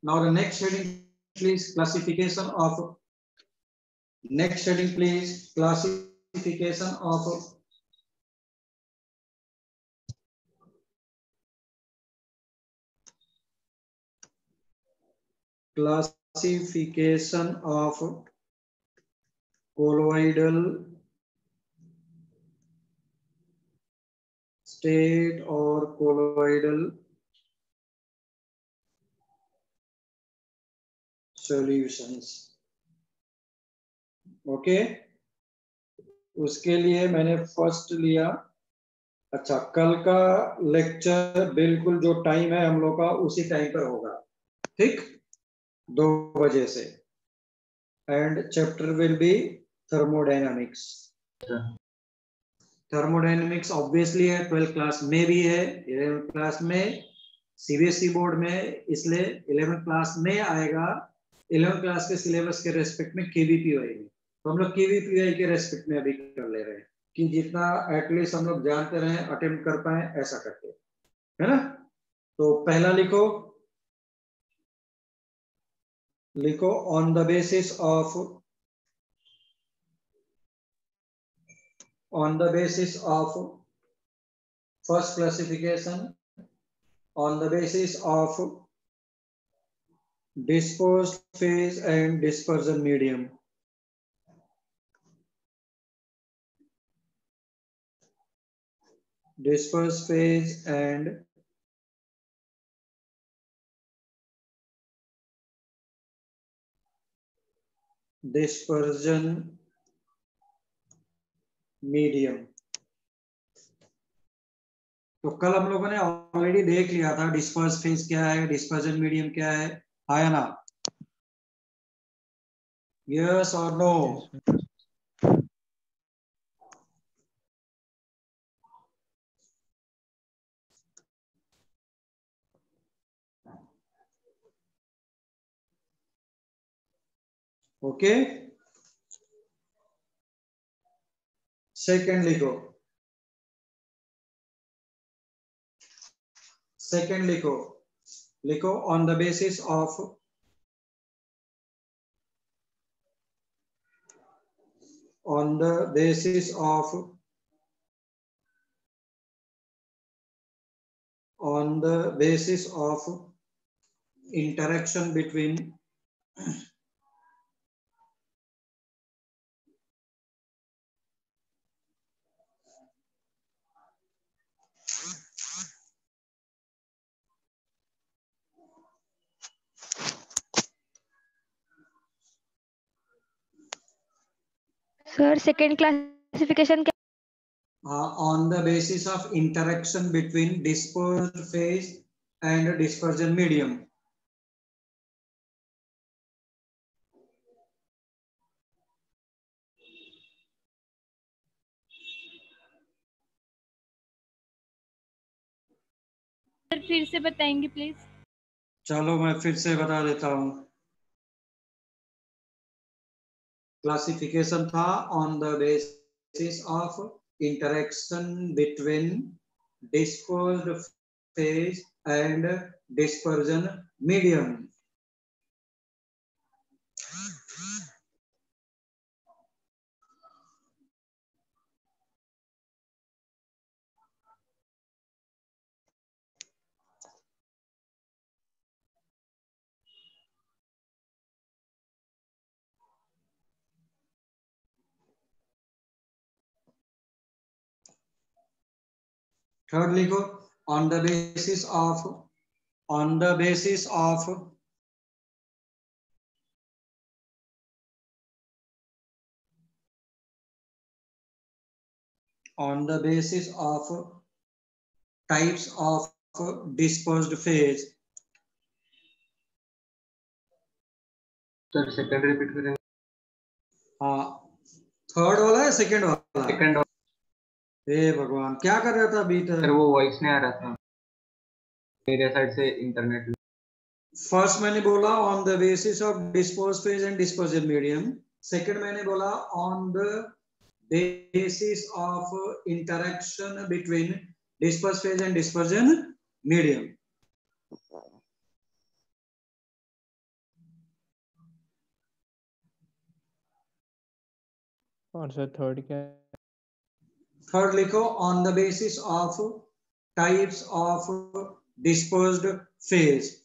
Now the next heading, please, classification of. Next heading, please, classification of colloidal state or colloidal solutions. Okay, उसके लिए मैंने first लिया। अच्छा, कल का लेक्चर बिल्कुल जो टाइम है हम लोग का उसी टाइम पर होगा, ठीक, 2 बजे से। And chapter will be thermodynamics. Thermodynamics obviously है, 12th क्लास में भी है, 11th क्लास में, सीबीएसई बोर्ड में, इसलिए 11th क्लास में आएगा। 11th क्लास के सिलेबस के रेस्पेक्ट में केवीपीवाई में, तो हम लोग केवीपीवाई के रेस्पेक्ट में अभी कर ले रहे हैं कि जितना एटलीस्ट हम लोग जानते रहे, अटेम्प्ट कर पाए, ऐसा करके, है ना। तो पहला लिखो, on the basis of first classification, on the basis of dispersed phase and dispersion medium. Dispersed phase and dispersion medium. तो कल हम लोगों ने ऑलरेडी देख लिया था डिस्पर्स फेज क्या है, डिस्पर्जन मीडियम क्या है, आया ना? यस और नो? ओके, सेकेंड लिखो, on the basis of interaction between sir second classification क्या? on the basis of interaction between dispersed phase and dispersion medium. Sir फिर से बताएंगे प्लीज? चलो मैं फिर से बता देता हूं। क्लासिफिकेशन था on the basis of interaction between dispersed phase and dispersion medium. Third लिखो, on the basis of on the basis of types of dispersed phase. Sir second repeat करेंगे? हाँ, थर्ड वाला है, सेकंड वाला? सेकंड। हे भगवान, क्या कर रहा था अभी तक? सर वो वॉइस नहीं आ रहा था मेरे साइड से, इंटरनेट। फर्स्ट मैंने बोला on the basis of dispose phase and dispersion medium. Second मैंने बोला on the basis of interaction between disperse phase and dispersion medium. और सर थर्ड क्या है? थर्ड लिखो on the basis of types of dispersed phase.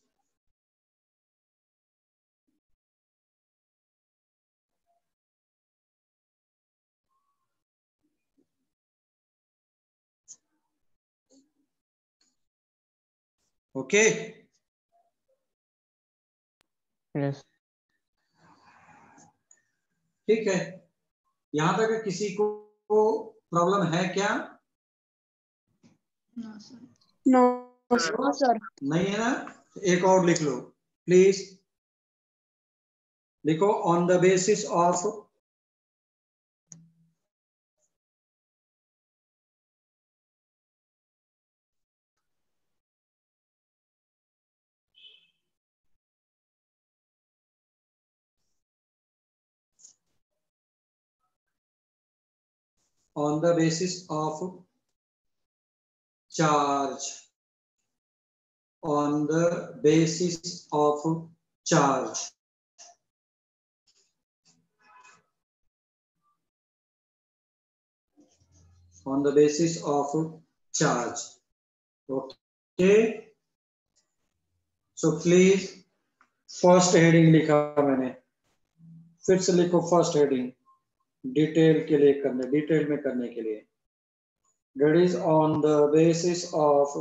Okay yes. ठीक है, यहां तक किसी को प्रॉब्लम है क्या? No sir. नहीं है ना? एक और लिख लो प्लीज। लिखो on the basis of on the basis of charge, on the basis of charge, on the basis of charge. Okay, so please first heading लिखा मैंने, फिर से लिखो फर्स्ट हेडिंग डिटेल के लिए करने, डिटेल में करने के लिए। That is on the basis of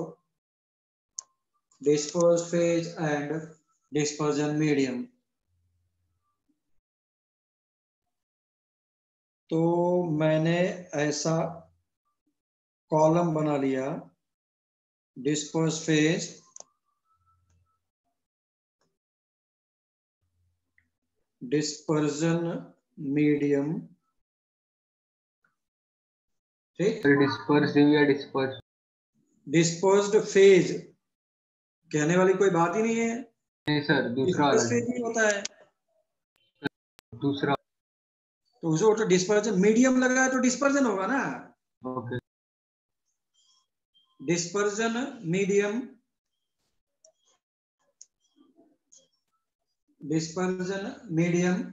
dispersed phase and dispersion medium। तो मैंने ऐसा कॉलम बना लिया, डिस्पर्स फेज, डिस्पर्जन मीडियम, ठीक। डिस्पर्सिव या डिस्पर्स? डिस्पर्स्ड फेज कहने वाली कोई बात ही नहीं है। नहीं सर, दूसरा वाला फेज नहीं होता है, दूसरा। तो उसे तो डिस्पर्जन मीडियम लगा है तो डिस्पर्जन होगा ना। Okay. Dispersion medium, dispersion medium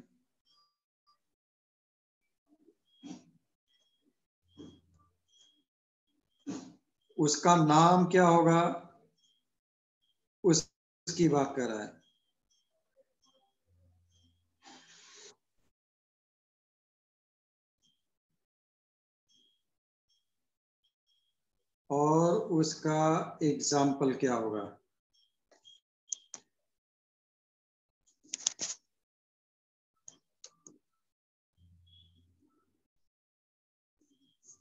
उसका नाम क्या होगा, उसकी बात कर रहा है। और उसका एग्जाम्पल क्या होगा।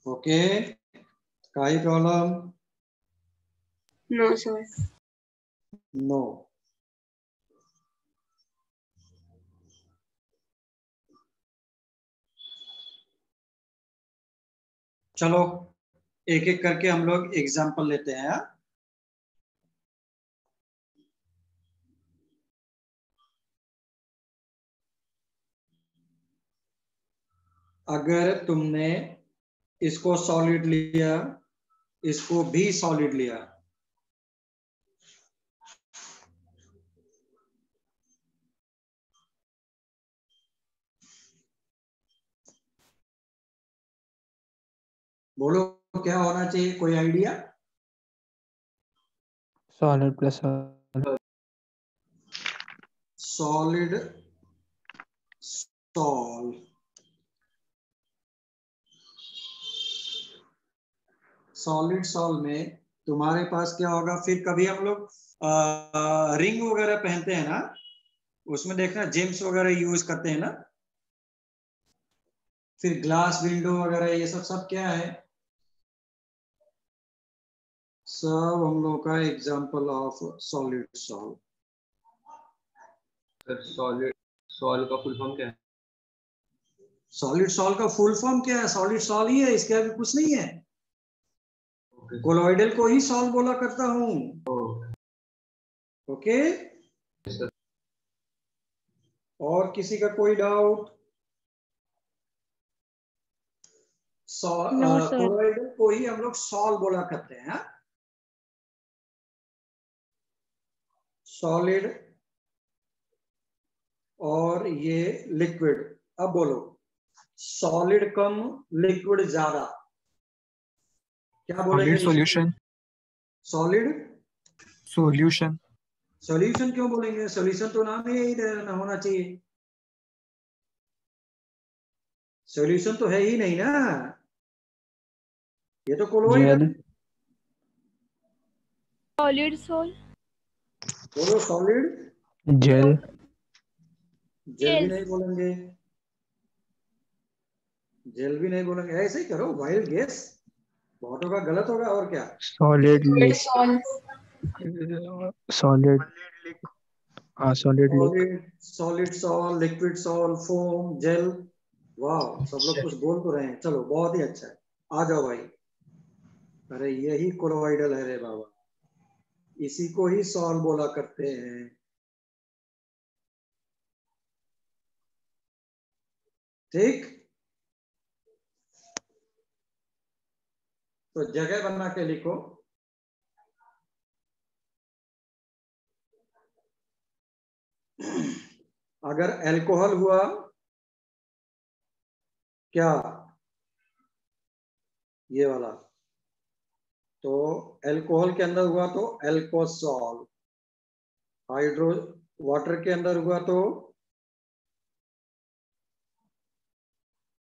ओके, काई प्रॉब्लम? No sir. नो। चलो एक एक करके हम लोग एग्जाम्पल लेते हैं। अगर तुमने इसको सॉलिड लिया, इसको भी सॉलिड लिया, बोलो क्या होना चाहिए, कोई idea? Solid plus solid. Solid sol, solid sol में तुम्हारे पास क्या होगा, फिर कभी हम लोग रिंग वगैरह पहनते हैं ना, उसमें देखना जेम्स वगैरह यूज करते हैं ना, फिर ग्लास विंडो वगैरह ये सब क्या है, सब हम लोग का example of solid sol. Sir solid sol का फुल फॉर्म क्या है? सॉलिड सॉल का फुल फॉर्म क्या है? सॉलिड सॉल ही है, इसके आगे कुछ नहीं है। कोलॉइडल को ही सॉल बोला करता हूं। ओके, और किसी का कोई डाउट? कोलॉइडल को ही हम लोग सॉल बोला करते हैं। सॉलिड और ये लिक्विड। अब बोलो सॉलिड कम लिक्विड ज्यादा, क्या बोलेंगे? सॉल्यूशन। Solid solution. सॉल्यूशन क्यों बोलेंगे? सॉल्यूशन तो नाम ही यही होना चाहिए, सॉल्यूशन तो है ही नहीं ना, ये तो कोलोइड है। जेल। Solid sol. बोलो सॉलिड। जेल। जेल भी Yes. नहीं बोलेंगे, जेल भी नहीं बोलेंगे, ऐसे ही करो, वाइल्ड गेस, बहुत होगा, गलत होगा और क्या। सॉलिड लिक। सॉलिड। लिक। हाँ सॉलिड लिक। Solid, solid sol, liquid sol, foam, gel. वाह, सब लोग कुछ बोल तो रहे हैं, चलो बहुत ही अच्छा है, आ जाओ भाई। अरे यही कोलोइडल है रे बाबा, इसी को ही सॉल बोला करते हैं। ठीक, तो जगह बना के लिखो, अगर अल्कोहल हुआ क्या, ये वाला, तो अल्कोहल के अंदर हुआ तो अल्कोसॉल, हाइड्रो वाटर के अंदर हुआ तो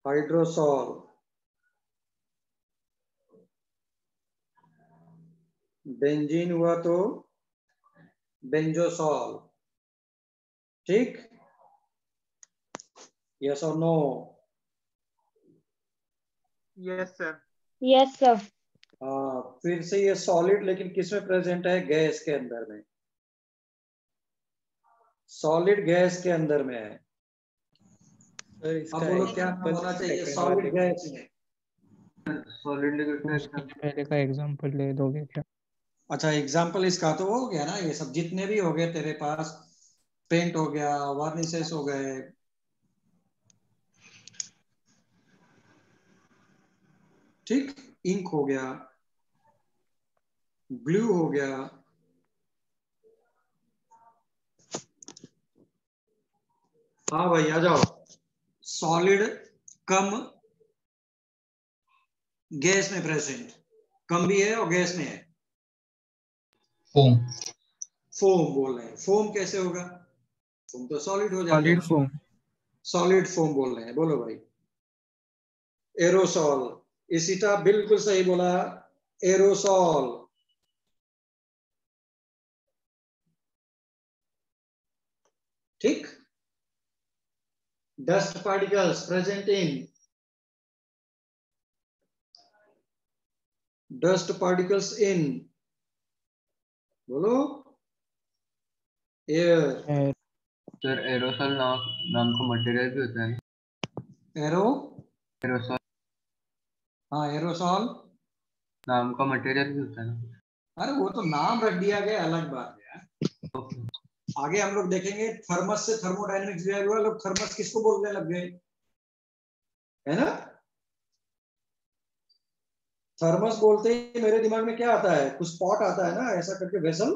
हाइड्रोसॉल, बेंजीन हुआ तो बेंजोसॉल। ठीक, यस और no? Yes sir. Yes sir. फिर से ये सॉलिड लेकिन किस में प्रेजेंट है? गैस के अंदर में, सॉलिड गैस के अंदर में है। अब बोलो क्या नाम होना चाहिए सॉलिड गैस में? सॉलिड लिक्विड का उसके एग्जांपल। पहले का एग्जांपल ले दोगे क्या? अच्छा, एग्जाम्पल इसका तो हो गया ना, ये सब जितने भी हो गए तेरे पास, पेंट हो गया, वार्निशेस हो गए, ठीक, इंक हो गया, ग्लू हो गया, हाँ भाई आ जाओ। सॉलिड कम गैस में प्रेजेंट, कम भी है और गैस में है। फोम। फोम बोल रहे हैं, फोम कैसे होगा? फोम तो सॉलिड हो जाता है। Solid foam. सॉलिड फोम बोल रहे हैं, बोलो भाई। एरोसॉल, इसीटा बिल्कुल सही बोला, एरोसॉल। ठीक, dust particles present in, dust particles in, बोलो, एयर। सर एरोसॉल नाम का मटेरियल भी होता है। एरो, एरोसॉल हाँ एरोसॉल नाम का मटेरियल भी होता है। अरे वो तो नाम रख दिया गया, अलग बात है यार। आगे हम लोग देखेंगे, थर्मस से थर्मोडायनेमिक्स दिया हुआ, लोग थर्मस किसको बोलने लग गए, है ना? थर्मस बोलते ही मेरे दिमाग में क्या आता है? कुछ पॉट आता है ना, ऐसा करके vessel,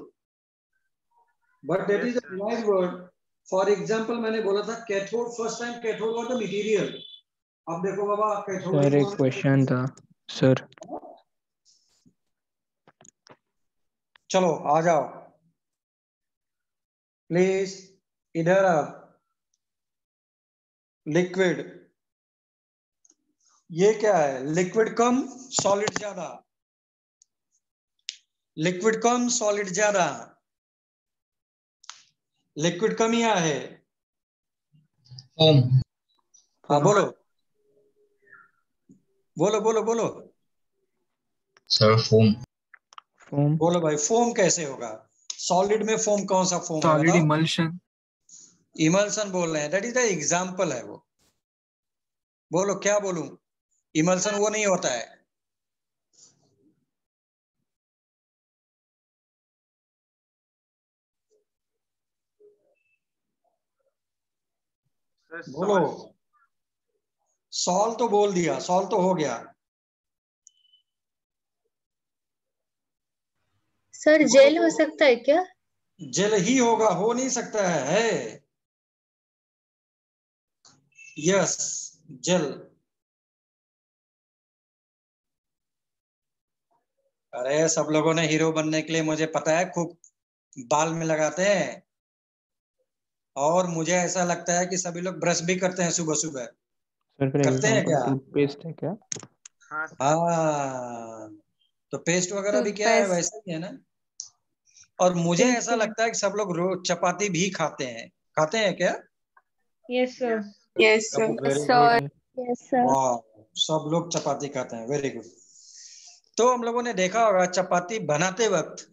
but that is a nice word. For example मैंने बोला था cathode, first time cathode was the material. अब देखो बाबा, कैथोड सर एक क्वेश्चन था सर। चलो आ जाओ प्लीज, इधर आओ। लिक्विड, ये क्या है? लिक्विड कम सॉलिड ज्यादा, लिक्विड कम सॉलिड ज्यादा, लिक्विड कम या है? फोम। हाँ बोलो बोलो बोलो बोलो सर फोम। फोम। बोलो भाई, फोम कैसे होगा? सॉलिड में फोम कौन सा फोम है सॉलिड बताओ? इमल्शन। इमल्सन बोल रहे हैं, दैट इज द एग्जाम्पल है वो। बोलो क्या बोलूं? इमल्सन वो नहीं होता है। बोलो, सॉल तो बोल दिया, सॉल तो हो गया। सर जेल हो सकता है क्या? जेल ही होगा, हो नहीं सकता है। यस जेल, अरे सब लोगों ने हीरो बनने के लिए, मुझे पता है, खूब बाल में लगाते हैं, और मुझे ऐसा लगता है कि सभी लोग ब्रश भी करते हैं सुबह सुबह। सर फिर करते हैं एग्जांपल क्या? टूथपेस्ट है क्या? हाँ, तो पेस्ट वगैरह भी क्या है, वैसा ही है ना। और मुझे ऐसा लगता है कि सब लोग रोज चपाती भी खाते हैं क्या? Yes sir. Yes sir. Very good. Yes sir. वाह, सब लोग चपाती खाते हैं, वेरी गुड। तो हम लोगों ने देखा होगा चपाती बनाते वक्त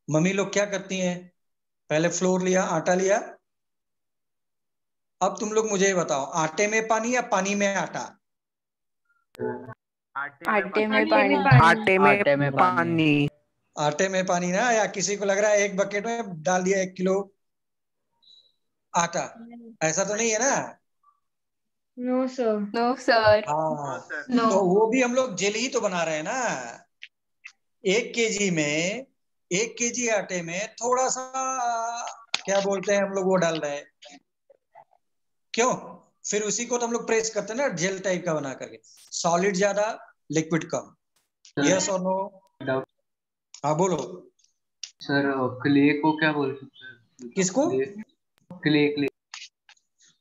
मम्मी लोग क्या करती हैं, पहले फ्लोर लिया, आटा लिया। अब तुम लोग मुझे बताओ, आटे में पानी या पानी में आटा? आटे में पानी। आटे में पानी। आटे में पानी ना, या किसी को लग रहा है एक बकेट में डाल दिया 1 किलो आटा, ऐसा तो नहीं है ना? No sir. No sir. हाँ, नो। तो वो भी हम लोग जेल ही तो बना रहे हैं ना। 1 केजी आटे में थोड़ा सा, क्या बोलते हैं हम लोग, वो डाल रहे हैं। क्यों? फिर उसी को तो हम लोग प्रेस करते हैं ना, जेल टाइप का बना करके। सॉलिड ज्यादा, लिक्विड कम। यस और नो? हाँ बोलो। सर क्ले को क्या बोल सकते हैं? किसको? Clay clay.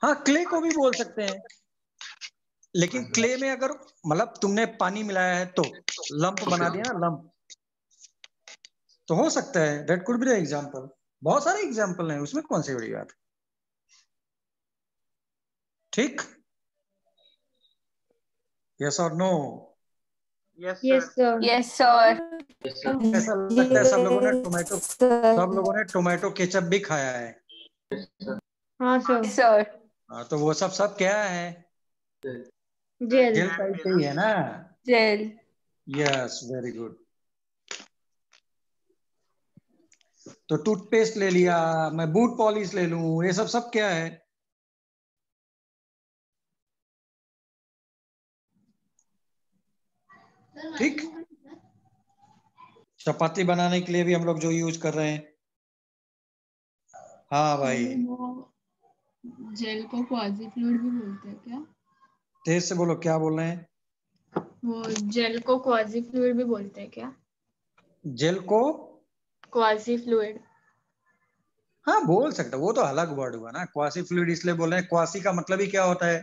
हाँ, क्ले को भी बोल सकते हैं, लेकिन क्ले में अगर मतलब तुमने पानी मिलाया है तो लंप बना दिया ना, लंप, तो हो सकता है, that could be the example. बहुत सारे एग्जांपल हैं, उसमें कौन सी बड़ी बात। ठीक, यस और no? Yes sir. Yes sir. ऐसा लगता है सब लोगों ने टोमेटो केचप भी खाया है। हाँ सर। सर। हाँ, तो वो सब क्या है? जेल। जेल टाइप ही है ना। जेल। Yes, very good. तो टूथपेस्ट ले लिया, मैं बूट पॉलिश ले लूं, ये सब क्या है? ठीक, चपाती बनाने के लिए भी हम लोग जो यूज कर रहे हैं। हाँ भाई, वो जेल को क्वाजी फ्लूइड भी बोलते हैं क्या? तेज से बोलो, क्या बोल रहे हैं? वो जेल को क्वाजी फ्लूइड भी बोलते हैं क्या? जेल को क्वाजी फ्लूइड। हाँ बोल सकते, वो तो अलग वर्ड हुआ ना। क्वासी फ्लूइड इसलिए बोल रहे हैं, क्वासी का मतलब ही क्या होता है?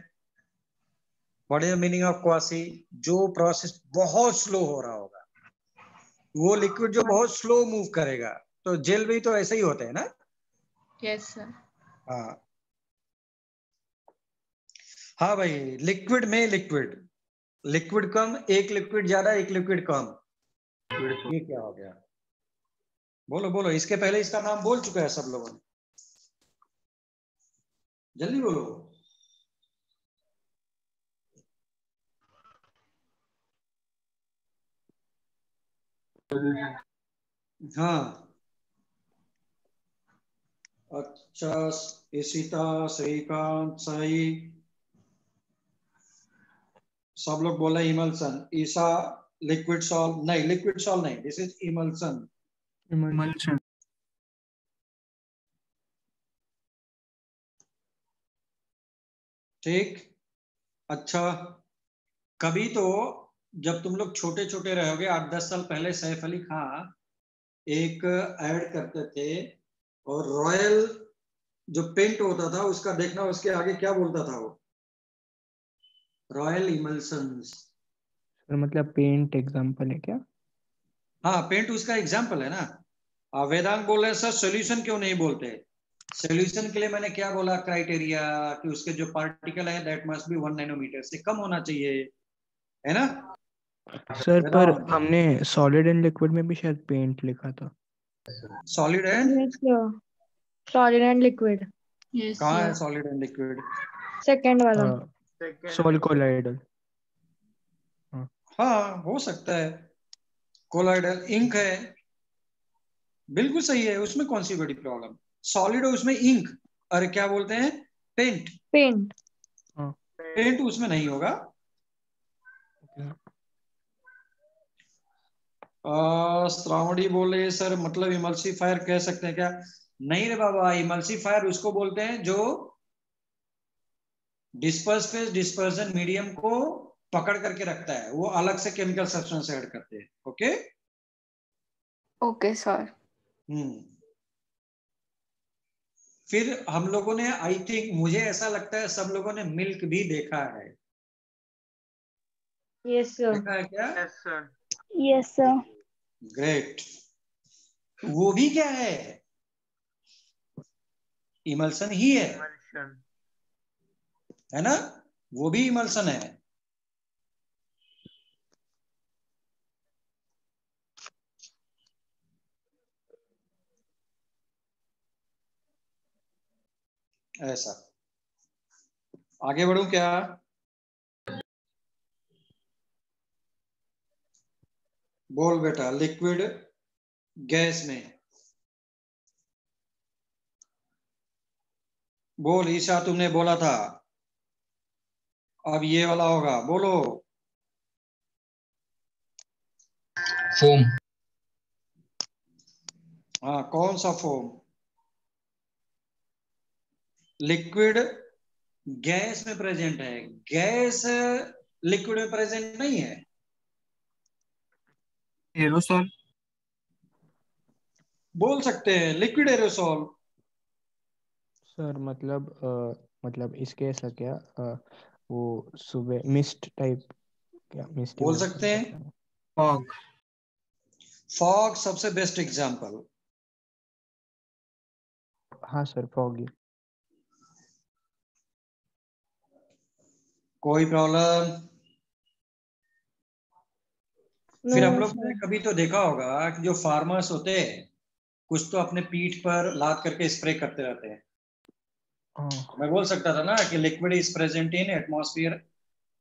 What is the meaning of quasi? जो प्रोसेस बहुत स्लो हो रहा होगा, वो लिक्विड जो बहुत स्लो मूव करेगा। तो जेल भी तो ऐसे ही होते हैं ना। Yes sir. हाँ हाँ भाई, लिक्विड में लिक्विड कम, एक लिक्विड ज्यादा, एक लिक्विड कम, ये क्या हो गया? बोलो बोलो, इसके पहले इसका नाम बोल चुका है सब लोगों ने, जल्दी बोलो। हाँ, अच्छा, इशिता, श्रीकांत, साई, सब लोग बोला इमल्सन। ईसा, लिक्विड सॉल्व नहीं, लिक्विड सॉल्व नहीं, दिस इज इमल्सन। इमल्शन। ठीक, अच्छा, कभी तो जब तुम लोग छोटे छोटे रहोगे, 8-10 साल पहले सैफ अली खान एक ऐड करते थे, और रॉयल जो पेंट होता था उसका, देखना उसके आगे क्या बोलता था वो, रॉयल इमल्सन्स। सर मतलब पेंट एग्जांपल है क्या? हाँ, पेंट उसका एग्जाम्पल है ना। वेदांत बोल रहे हैं सर सोल्यूशन क्यों नहीं बोलते? सोल्यूशन के लिए मैंने क्या बोला क्राइटेरिया, कि उसके जो पार्टिकल है दैट मस्ट बी 1 नैनोमीटर से कम होना चाहिए, है ना? सर पर हमने सॉलिड एंड लिक्विड में भी शायद पेंट लिखा था। Solid and, yes sir. Solid and liquid. Yes कहाँ है sir. Solid and liquid? Second वाला। Sol colloidal. हाँ हो सकता है, कोलाइडल इंक है, बिल्कुल सही है, उसमें कौन सी बड़ी प्रॉब्लम? सॉलिड है उसमें इंक, अरे क्या बोलते हैं, पेंट। पेंट। पेंट उसमें नहीं होगा। श्रावणी बोले सर मतलब इमल्सीफायर कह सकते हैं क्या? नहीं रे बाबा, इमल्सीफायर उसको बोलते हैं जो डिस्पर्स फेज डिस्पर्जन मीडियम को पकड़ करके रखता है, वो अलग से केमिकल सब्सटेंस ऐड करते हैं। Okay okay sir. फिर हम लोगों ने, आई थिंक, मुझे ऐसा लगता है सब लोगों ने मिल्क भी देखा है। Yes sir. देखा है क्या? Yes sir. Yes sir. Great. वो भी क्या है? इमल्सन ही है ना? वो भी इमल्सन है। ऐसा। आगे बढ़ूं क्या? बोल बेटा, लिक्विड गैस में। बोल ईशा, तुमने बोला था, अब ये वाला होगा, बोलो। फोम। हाँ, कौन सा फोम? लिक्विड गैस में प्रेजेंट है, गैस लिक्विड में प्रेजेंट नहीं है। एरोसॉल। बोल सकते हैं लिक्विड एरोसॉल। सर मतलब इसके ऐसा क्या वो सुबह मिस्ट टाइप, क्या मिस्ट बोल सकते हैं। फॉग। फॉग सबसे बेस्ट एग्जांपल। हाँ सर, फॉगी। कोई प्रॉब्लम? फिर हम लोग ने कभी तो देखा होगा कि जो फार्मर्स होते हैं कुछ तो अपने पीठ पर लाद करके स्प्रे करते रहते हैं। मैं बोल सकता था ना कि liquid is present in atmosphere,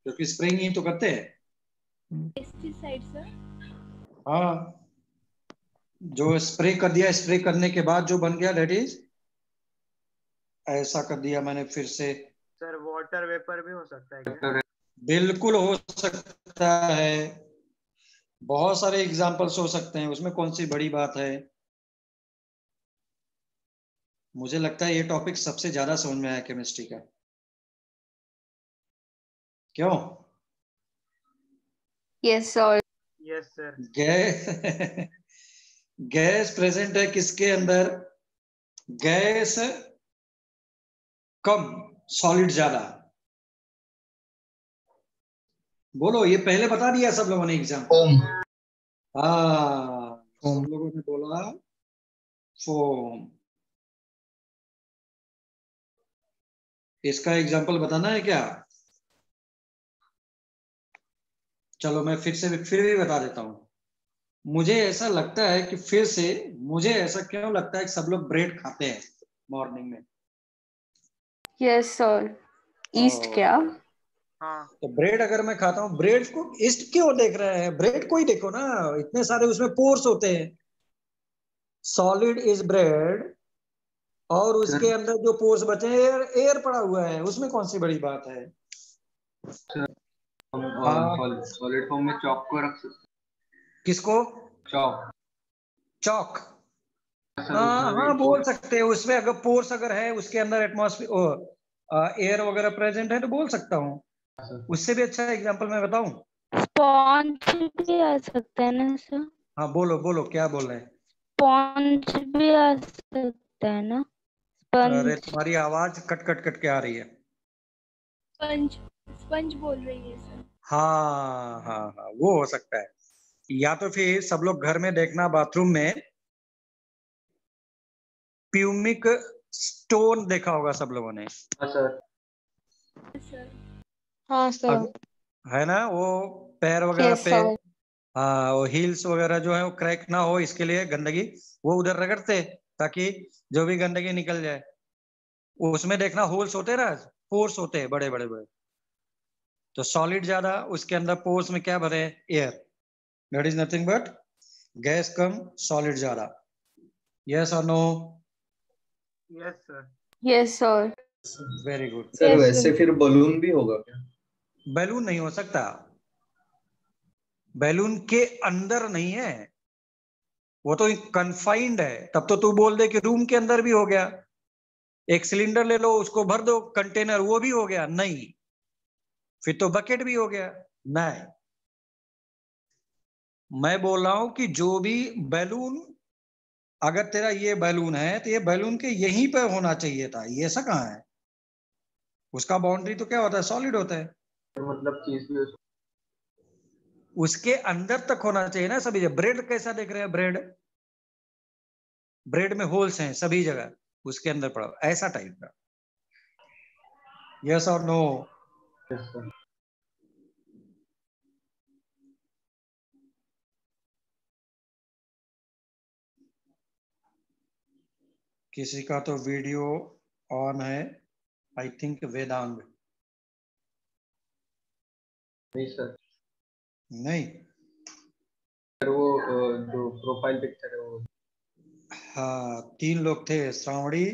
क्योंकि स्प्रेइंग ही तो करते हैं। Pesticide sir. हाँ, जो स्प्रे कर दिया, स्प्रे करने के बाद जो बन गया, दैट इज, ऐसा कर दिया मैंने फिर से। सर वाटर वेपर भी हो सकता है क्या? बिल्कुल हो सकता है, बहुत सारे एग्जांपल्स हो सकते हैं, उसमें कौन सी बड़ी बात है। मुझे लगता है ये टॉपिक सबसे ज्यादा समझ में आया केमिस्ट्री का। क्यों? Yes sir. Yes sir. Gas gas present है किसके अंदर? गैस कम, सॉलिड ज्यादा। बोलो, ये पहले बता दिया सब लोगों ने एग्जाम्पल। फोम। हाँ, सब लोगों ने बोला फोम। इसका एग्जाम्पल बताना है क्या? चलो मैं फिर भी बता देता हूं। मुझे ऐसा लगता है कि फिर से, मुझे ऐसा क्यों लगता है कि सब लोग ब्रेड खाते हैं मॉर्निंग में? Yes sir. ईस्ट क्या? हाँ। तो ब्रेड अगर मैं खाता हूँ, ब्रेड को ईस्ट क्यों देख रहे हैं? ब्रेड को ही देखो ना, इतने सारे उसमें पोर्स होते हैं। सॉलिड इज ब्रेड, और उसके अंदर जो पोर्स बचे हैं, एयर एयर पड़ा हुआ है, उसमें कौन सी बड़ी बात है? हम सॉलिड फॉर्म में चॉक को रख सकते हैं। किसको? चॉक। चॉक। उसमें भी हाँ, बोल सकते हैं, उसमें अगर पोर्स अगर है, उसके अंदर एटमॉस्फेयर एयर वगैरह प्रेजेंट है, तो बोल सकता हूँ। उससे भी अच्छा एग्जांपल मैं बताऊं? स्पॉन्ज भी आ सकता है ना सर? हाँ, बोलो बोलो, क्या बोल रहे हैं? स्पॉन्ज भी आ सकता है ना? अरे, स्पंज। तुम्हारी आवाज कट कट कट के आ रही है। स्पंज, स्पंज बोल रही है सर। हाँ हाँ हाँ, वो हो सकता है। या तो फिर सब लोग घर में देखना, बाथरूम में प्यूमिक स्टोन देखा होगा सब लोगों ने। हाँ सर। है ना? वो पैर वगैरह यस पे, सर। हाँ, वो हील्स वगैरह जो है वो क्रैक ना हो, इसके लिए गंदगी वो उधर रगड़ते, ताकि जो भी गंदगी निकल जाए। उसमें देखना होल्स होते ना, पोर्स होते हैं बड़े बड़े बड़े। तो सॉलिड ज्यादा, उसके अंदर पोर्स में क्या भरे? Air. That is nothing but gas कम, सॉलिड ज्यादा। यस और no? Yes sir. Yes sir. Very good. Sir वैसे फिर बलून भी होगा क्या? बैलून नहीं हो सकता, बैलून के अंदर नहीं है, वो तो कन्फाइंड है। तब तो तू बोल दे कि रूम के अंदर भी हो गया, एक सिलेंडर ले लो, उसको भर दो कंटेनर, वो भी हो गया। नहीं, फिर तो बकेट भी हो गया। नहीं, मैं बोल रहा हूं कि जो भी बैलून, अगर तेरा ये बैलून है तो ये बैलून के यहीं पे होना चाहिए था, ये ऐसा कहाँ है? उसका बाउंड्री तो क्या होता है, सॉलिड होता है, तो मतलब चीज भी उसके अंदर तक होना चाहिए ना सभी जगह। ब्रेड कैसा देख रहे हैं, ब्रेड, ब्रेड में होल्स हैं सभी जगह, उसके अंदर पड़ा ऐसा टाइप का। यस और नो? किसी का तो वीडियो ऑन है, आई थिंक वेदांग। नहीं सर, नहीं, सर वो जो प्रोफाइल पिक्चर है वो। हाँ 3 लोग थे, श्रावणी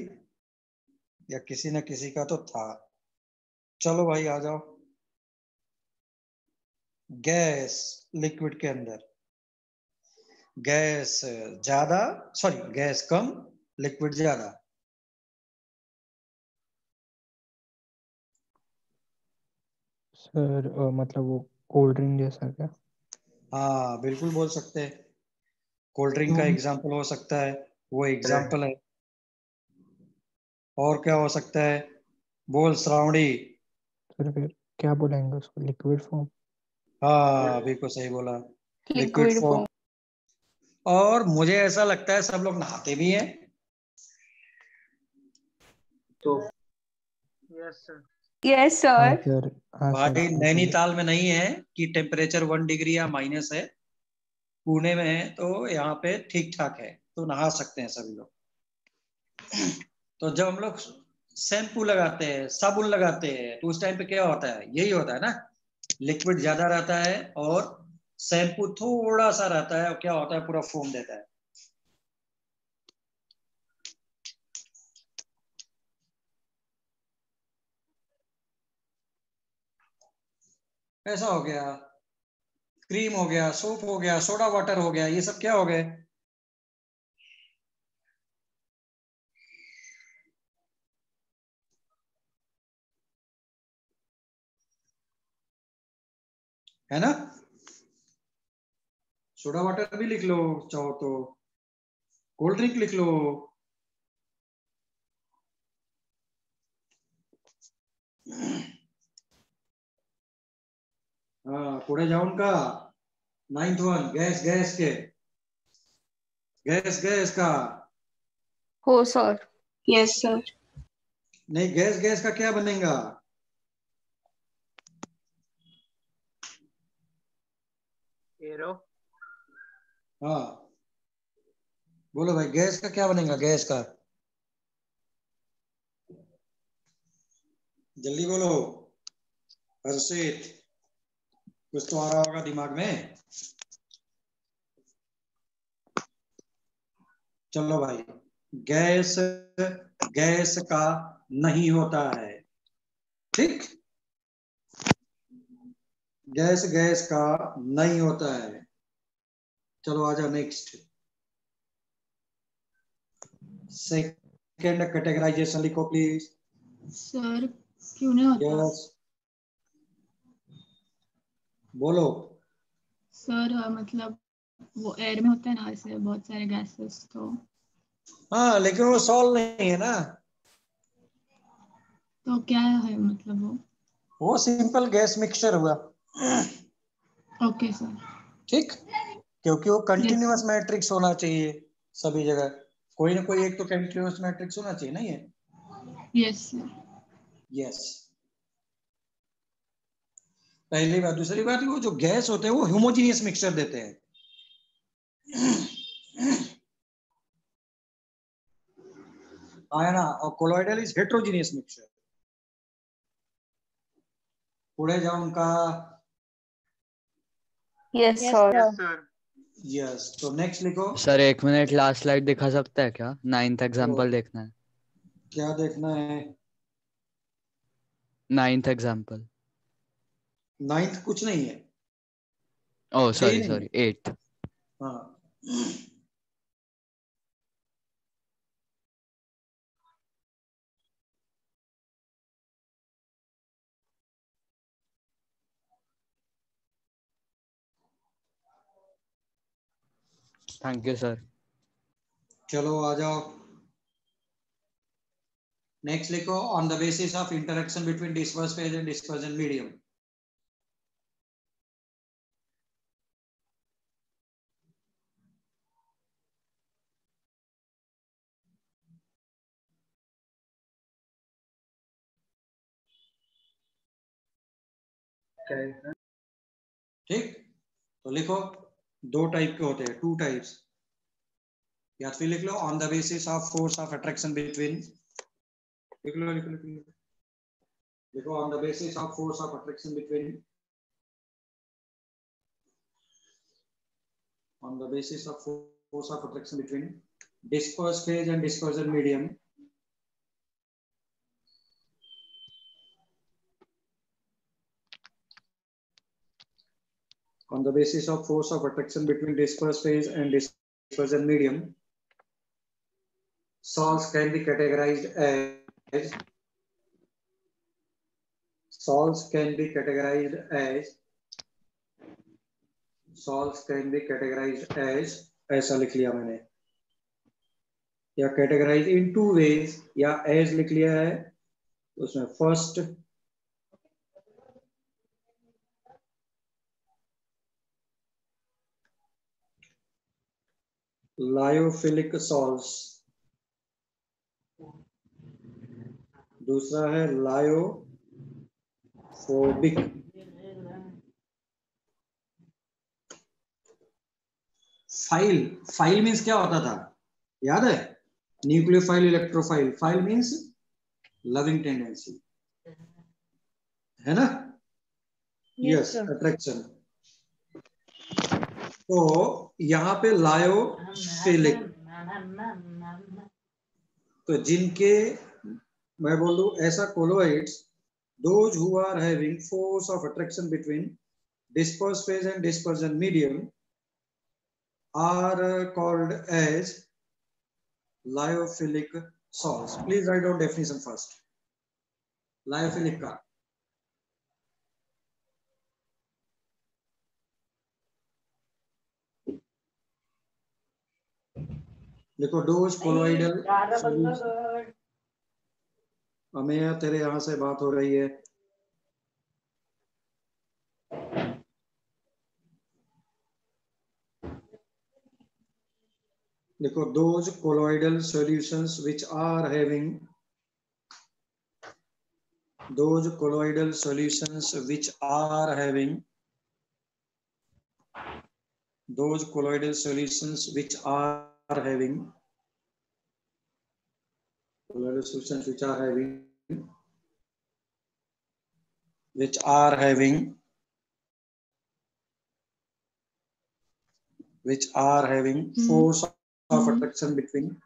या किसी न किसी का तो था। चलो भाई आ जाओ। गैस लिक्विड के अंदर, गैस ज्यादा, सॉरी गैस कम, लिक्विड ज्यादा। सर मतलब वो कोल्ड ड्रिंक जैसा क्या? हाँ बिल्कुल बोल सकते हैं, कोल्ड ड्रिंक का तो एग्जाम्पल हो सकता है, वो एग्जाम्पल है। और क्या हो सकता है, बोल श्रावणी। सर फिर क्या बोलेंगे उसको, लिक्विड फॉर्म? हाँ बिल्कुल सही बोला, लिक्विड लिक्विड फॉर्म। फॉर्म। और मुझे ऐसा लगता है सब लोग नहाते भी हैं। तो यस सर। यस हाँ सर। सर, हाँ सर भाई बिल्कुल। नैनीताल में नहीं है कि टेम्परेचर 1 डिग्री या माइनस है, पुणे में है, तो यहाँ पे ठीक ठाक है, तो नहा सकते हैं सभी लोग। तो जब हम लोग शैम्पू लगाते हैं, साबुन लगाते हैं, तो उस टाइम पे क्या होता है, यही होता है ना, लिक्विड ज्यादा रहता है और शैम्पू थोड़ा सा रहता है, और क्या होता है, पूरा फोम देता है। ऐसा हो गया, क्रीम हो गया, सोप हो गया, सोडा वाटर हो गया, ये सब क्या हो गए, है ना? सोडा वाटर भी लिख लो चाहो तो, कोल्ड ड्रिंक लिख लो। हाँ पुढे जाऊन का 9th वन, गैस गैस के, गैस गैस का, हो सर। Yes sir. नहीं गैस गैस का क्या बनेगा? एरो। हाँ बोलो भाई, गैस का क्या बनेगा, गैस का जल्दी बोलो। हर्षित, कुछ तो आ रहा होगा दिमाग में। चलो भाई, गैस गैस का नहीं होता है, ठीक, गैस गैस का नहीं होता है। चलो आ जाओ नेक्स्ट, सेकंड कैटेगराइजेशन लिखो प्लीज। सर क्यों नहीं होता? यस बोलो। सर मतलब वो एयर में होता है ना, ऐसे बहुत सारे गैसेस, तो हाँ लेकिन वो सॉल्व नहीं है ना, क्या है मतलब वो सिंपल गैस मिक्सचर हुआ। Okay sir. ठीक, क्योंकि वो यस कंटिन्यूअस सर। मैट्रिक्स होना चाहिए सभी जगह, कोई ना कोई एक तो कंटिन्यूअस मैट्रिक्स होना चाहिए, नहीं है? Yes sir. यस, पहली बात। दूसरी बात, वो जो गैस होते हैं वो होमोजीनियस मिक्सचर देते हैं। आया ना? और कोलॉइडल इज हेट्रोजीनियस मिक्सचर। पुढे जाओ उनका। Yes yes sir. Yes sir. Sir. Yes, तो नेक्स्ट लिखो। सर 1 मिनट, लास्ट स्लाइड दिखा सकता है क्या? 9th तो एग्जाम्पल देखना है। क्या देखना है? 9th example. 9th कुछ नहीं है, ओह है ही सॉरी नहीं। Sorry, 8th। हाँ थैंक यू सर। चलो आ जाओ, नेक्स्ट लिखो on the basis of interaction between disperse phase and dispersion medium. ठीक, तो लिखो दो टाइप के होते हैं, टू टाइप्स, या फिर लिख लो on the basis of force of attraction between, लिख लो लिख लो लिख लो, लिखो on the basis of force of attraction between, on the basis of force of attraction between dispersed phase and dispersion medium, on the basis of force of attraction between dispersed phase and dispersion medium, salts can be categorized as salts can be categorized as ऐसा लिख लिया मैंने, या categorise इन two ways, या as लिख लिया है, उसमें फर्स्ट लायोफिलिक सॉल्ट्स, दूसरा है लायोफोबिक, फाइल मीन्स क्या होता था याद है, nucleophile electrophile, file means loving tendency, है ना, यस अट्रैक्शन। तो यहाँ पे लायोफिलिक, तो जिनके मैं बोल दूं ऐसा colloids, those who are having force of attraction between dispersed phase and dispersion medium are called as lyophilic salts. Please write down definition first. Lyophilic का देखो, डोज कोलोइडल, अमेया तेरे यहां से बात हो रही है, देखो those colloidal solutions which are having those colloidal solutions which are having those colloidal solutions which are having colloidal solutions which are having force of attraction between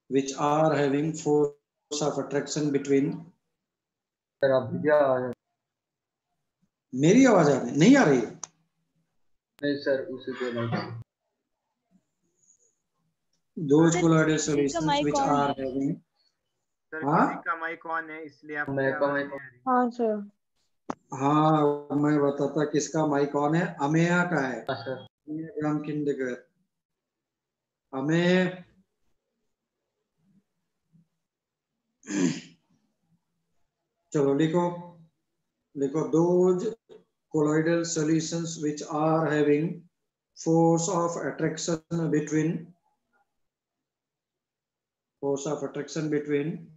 which are having force of attraction between, sir आपकी क्या आवाज है? मेरी आवाज नहीं आ रही है? नहीं सर, उसी के like those colloidal solutions which are having, sir हाँ किसी का माइक ऑन है इसलिए आपकी मैं आवाज नहीं आ रही। हाँ सर। हाँ मैं बताता किसका माइक ऑन है, अमेया का है, सर ग्राम किंडकर, अमेय चलो लिखो those colloidal solutions which are having force of attraction between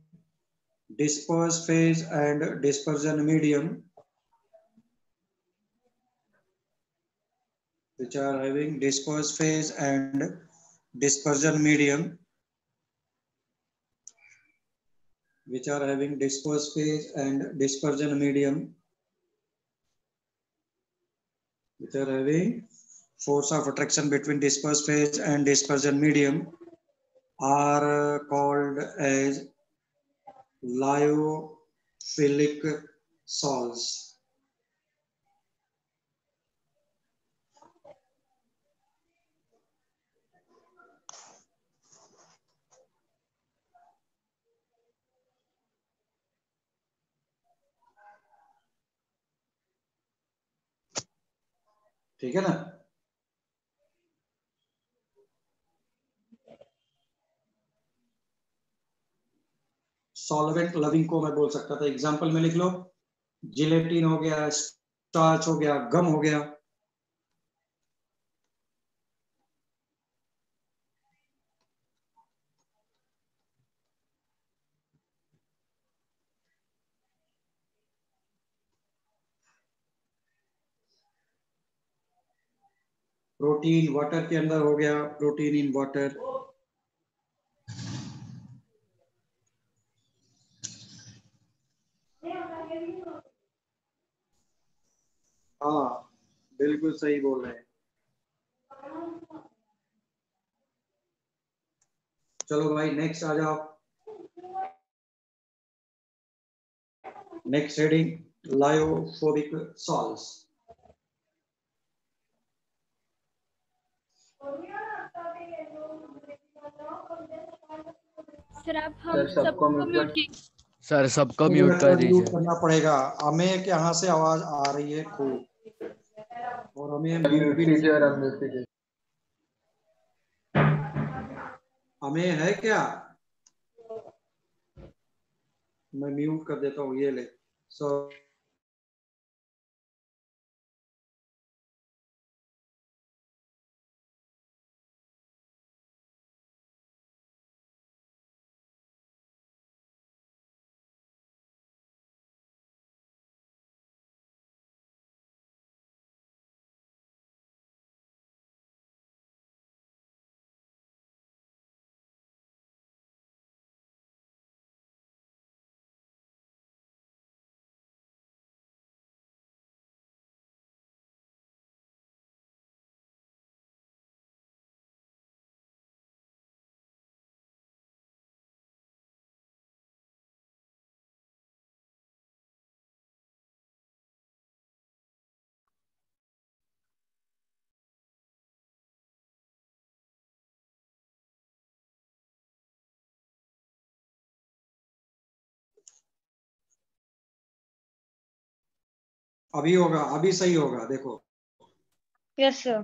dispersed phase and dispersion medium, which are having dispersed phase and dispersion medium, which are having dispersed phase and dispersion medium, which are having force of attraction between dispersed phase and dispersion medium are called as lyophilic salts. ठीक है ना, solvent loving को मैं बोल सकता था। Example में लिख लो, जिलेटिन हो गया, स्टार्च हो गया, गम हो गया। प्रोटीन वाटर के अंदर हो गया, प्रोटीन इन वाटर। हाँ बिल्कुल सही बोल रहे हैं। चलो भाई नेक्स्ट आ जाओ। Next heading lyophobic salts. Sir आप हम सर सबको सबको म्यूट म्यूट कर। कीजिए। सर सबको म्यूट कर म्यूट दीजिए। करना पड़ेगा। हमें के यहाँ से आवाज आ रही है खूब, और हमें म्यूट भी कीजिए और अनम्यूट कीजिए। हमें है क्या? मैं म्यूट कर देता हूँ, ये ले। सो अभी होगा, अभी सही होगा। देखो यस सर।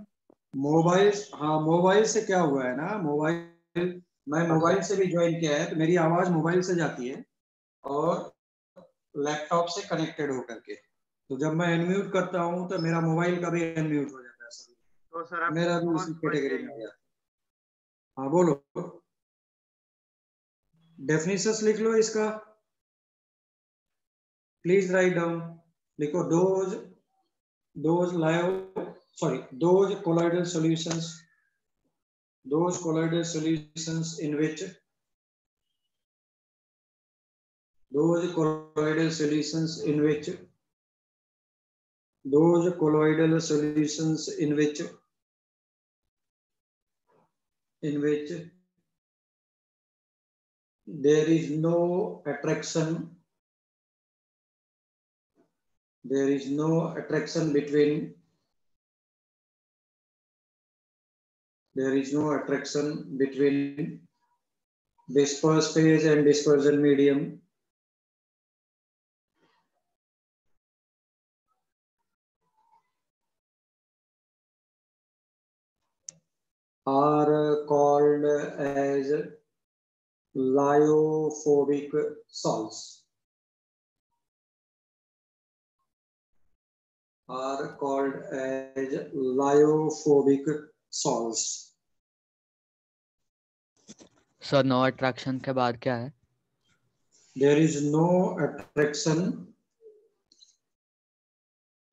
मोबाइल, हाँ मोबाइल से क्या हुआ है ना, मोबाइल, मैं मोबाइल से भी ज्वाइन किया है तो मेरी आवाज मोबाइल से जाती है और लैपटॉप से कनेक्टेड होकर के। तो जब मैं अनम्यूट करता हूँ तो मेरा मोबाइल का भी अनम्यूट हो जाता है सभी। तो सर आप मेरा भी कौन उसी पढ़ कैटेगरी में आ जाइए। जाता है। हाँ बोलो, डेफिनेशंस लिख लो इसका, प्लीज राइट डाउन। लिखो those colloidal solutions, those colloidal solutions in which those colloidal solutions in which those colloidal solutions in which there is no attraction, there is no attraction between, there is no attraction between disperse phase and dispersion medium, are called as lyophobic salts, are called as lyophobic salts. Sir no attraction के बाद क्या है? There is no attraction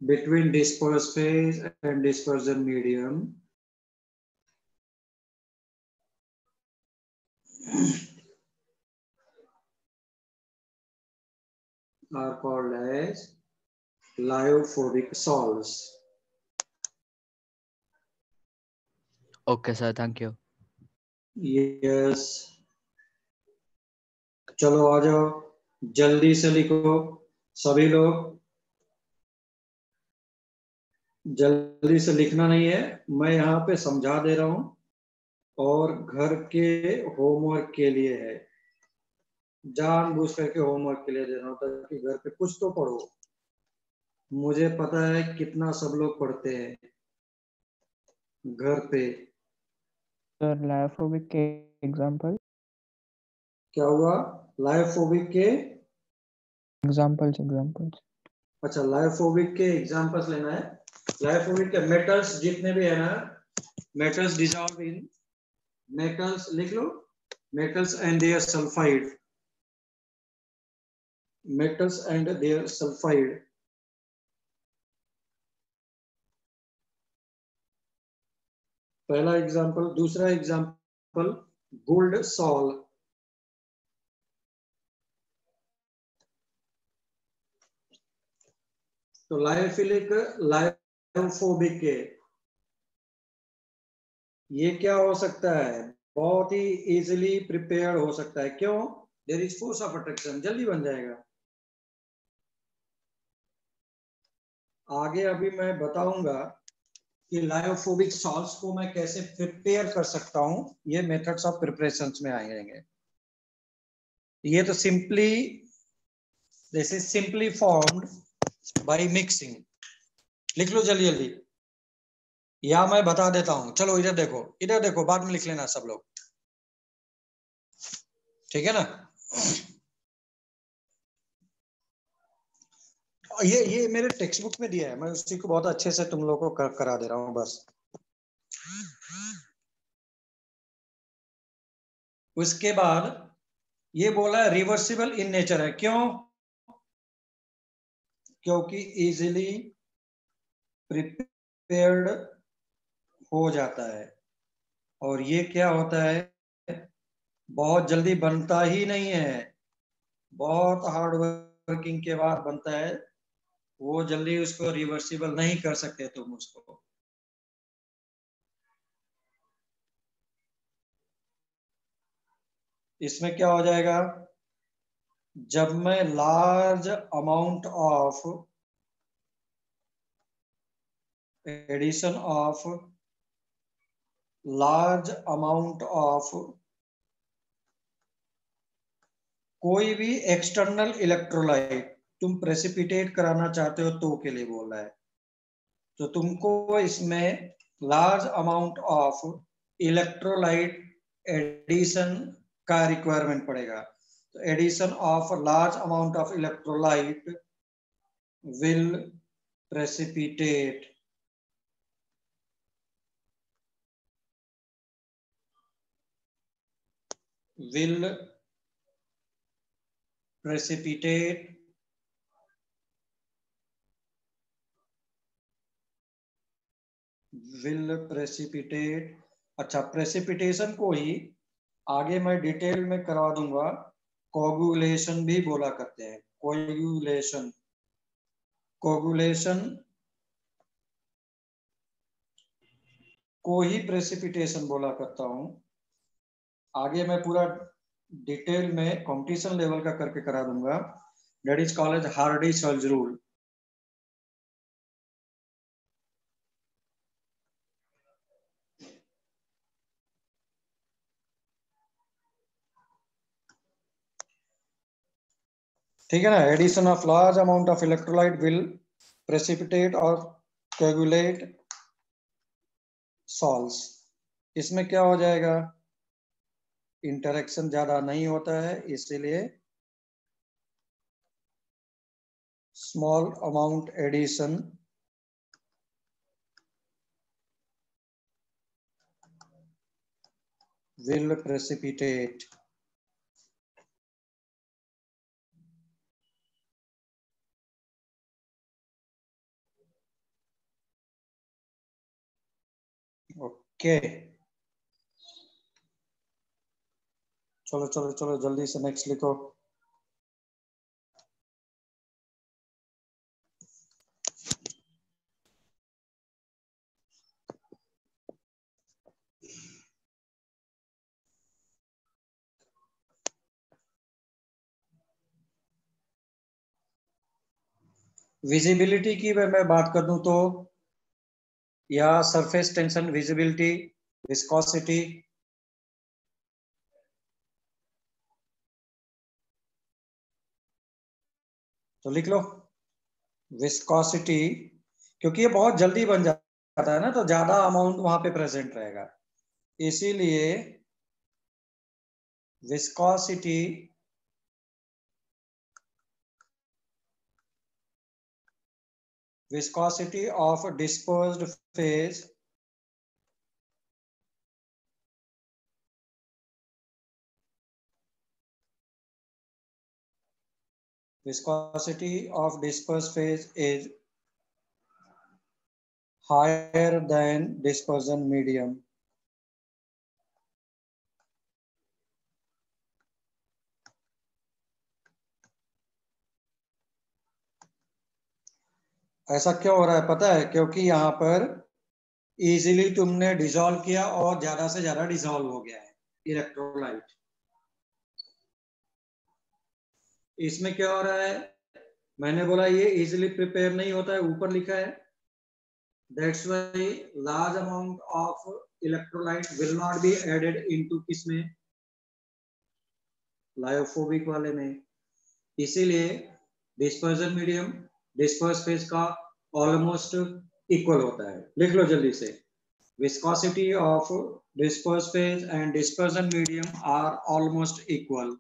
between disperse phase and dispersion medium, are called as lyophobic salts. Okay sir, thank you. Yes. चलो आ जाओ, जल्दी से लिखो सभी लोग, जल्दी से लिखना नहीं है, मैं यहाँ पे समझा दे रहा हूँ और घर के होमवर्क के लिए है, जानबूझ करके होमवर्क के लिए दे रहा हूँ ताकि घर पे कुछ तो पढ़ो। मुझे पता है कितना सब लोग पढ़ते हैं घर पे। सर लायोफोबिक के एग्जांपल क्या हुआ? लायोफोबिक के एग्जांपल्स अच्छा, लायोफोबिक के एग्जांपल्स लेना है। लायोफोबिक के मेटल्स जितने भी है ना, मेटल्स डिसॉल्व इन मेटल्स, लिख लो, metals and their sulphide, metals and their sulphide. पहला एग्जांपल। दूसरा एग्जांपल गोल्ड सॉल। तो लायोफिलिक लायोफोबिक के ये क्या हो सकता है, बहुत ही इजीली प्रिपेयर्ड हो सकता है। क्यों? There is force of attraction, जल्दी बन जाएगा। आगे अभी मैं बताऊंगा कि लायोफोबिक सॉल्ट्स को मैं कैसे प्रिपेयर कर सकता हूं, ये मेथड्स ऑफ प्रिपरेशंस में आएंगे। ये तो simply, this is simply formed by mixing. लिख लो जल्दी जल्दी, या मैं बता देता हूं। चलो इधर देखो, इधर देखो, बाद में लिख लेना सब लोग, ठीक है ना। ये मेरे टेक्स्ट बुक में दिया है, मैं उसी को बहुत अच्छे से तुम लोगों को करा दे रहा हूं बस। उसके बाद ये बोला रिवर्सिबल इन नेचर है। क्यों? क्योंकि इजीली प्रिपेयर्ड हो जाता है, और ये क्या होता है, बहुत जल्दी बनता ही नहीं है, बहुत हार्ड वर्किंग के बाद बनता है। वो जल्दी उसको रिवर्सिबल नहीं कर सकते तुम उसको। इसमें क्या हो जाएगा, जब मैं large amount of addition of large amount of कोई भी एक्सटर्नल इलेक्ट्रोलाइट तुम प्रेसिपिटेट कराना चाहते हो तो के लिए बोल रहा है। तो तुमको इसमें large amount of electrolyte addition का रिक्वायरमेंट पड़ेगा। तो addition of large amount of electrolyte will precipitate will precipitate। अच्छा, प्रेसिपिटेशन को ही आगे मैं डिटेल में करवा दूंगा, कोगुलेशन भी बोला करते हैं। कोगुलेशन को ही प्रेसिपिटेशन बोला करता हूं। आगे मैं पूरा डिटेल में कंपटीशन लेवल का करके करा दूंगा। That is called Hardy Schulze rule. ठीक है ना। Addition of large amount of electrolyte will precipitate और कोगुलेट सॉल्ट्स। इसमें क्या हो जाएगा, इंटरेक्शन ज्यादा नहीं होता है, इसीलिए small amount addition will precipitate. Okay, चलो चलो चलो जल्दी से नेक्स्ट लिखो। विजिबिलिटी की मैं बात कर दूं तो, या सरफेस टेंशन, विजिबिलिटी, विस्कोसिटी, तो लिख लो विस्कोसिटी, क्योंकि ये बहुत जल्दी बन जाता है ना, तो ज्यादा अमाउंट वहां पे प्रेजेंट रहेगा, इसीलिए viscosity viscosity of dispersed phase is higher than dispersion medium. ऐसा क्यों हो रहा है पता है? क्योंकि यहाँ पर इजीली तुमने डिसॉल्व किया और ज्यादा से ज्यादा डिसॉल्व हो गया है इलेक्ट्रोलाइट। इसमें क्या हो रहा है? मैंने बोला ये इजीली प्रिपेयर नहीं होता है, ऊपर लिखा है that's why large amount of electrolyte will not be added into किसमें? लायोफोबिक वाले में। इसीलिए डिस्पर्जन मीडियम डिस्पर्स फेज का ऑलमोस्ट इक्वल होता है। लिख लो जल्दी से, viscosity of disperse phase and dispersion medium are almost equal.